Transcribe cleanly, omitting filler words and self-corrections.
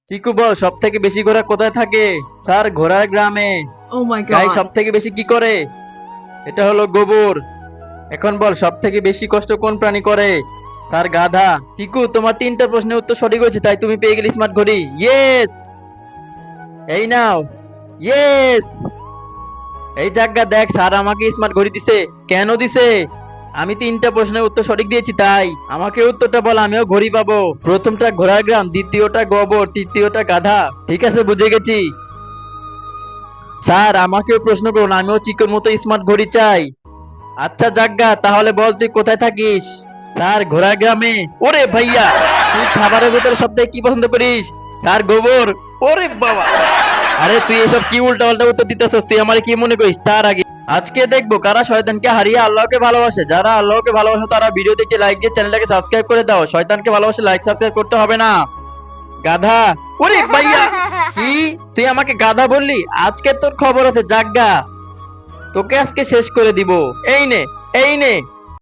চিকু বল, সব থেকে বেশি ঘোড়া কোথায় থাকে? স্যার, ঘোড়ার গ্রামে। Oh my guy god. সব থেকে বেশি কি করে? এটা হলো গোবর। এখন বল, সব থেকে বেশি কষ্ট কোন প্রাণী করে? স্যার, গাধা। চিকু, তোমার তিনটা প্রশ্নের উত্তর সঠিক হয়েছে, তাই তুমি পেয়ে গেলে স্মার্ট ঘড়ি। ইয়েস! এই নাও। ইয়েস! এই জায়গা দেখ, স্যার আমাকে স্মার্ট ঘড়ি দিছে। কেন দিছে? আমি তিনটা প্রশ্নের উত্তর সঠিক দিয়েছি, তাই আমাকে উত্তরটা বল, আমিও ঘড়ি পাবো। প্রথমটা ঘোড়ার গ্রাম, দ্বিতীয়টা গোবর, তৃতীয়টা গাধা। ঠিক আছে, বুঝে গেছি। স্যার, আমাকেও প্রশ্ন করুন, আমিও চিকোর মতো স্মার্ট ঘড়ি চাই। আচ্ছা জাগ্গা, তাহলে বল তুই কোথায় থাকিস? স্যার, ঘোড়া গ্রামে। ওরে ভাইয়া, তুই খাবারের ভিতরে সবথেকে কি পছন্দ করিস? স্যার, গোবর। ওরে বাবা, আরে তুই এসব কি উল্টা পাল্টা উত্তর দিতেছস? তুই আমারে কি মনে করিস? তার আগে আজকে দেখবো কারা শয়তানকে হারিয়ে আল্লাহকে ভালোবাসে। যারা আল্লাহকে ভালোবাসে তারা ভিডিও দেখে লাইক দিয়ে চ্যানেলটাকে সাবস্ক্রাইব করে দাও। শয়তানকে ভালোবাসে লাইক সাবস্ক্রাইব করতে হবে না। গাধা। ওরে ভাইয়া, কি তুই আমাকে গাধা বললি? আজকে তোর খবর আছে জাগ্গা, তোকে আজকে শেষ করে দিব। এই নে, এই নে।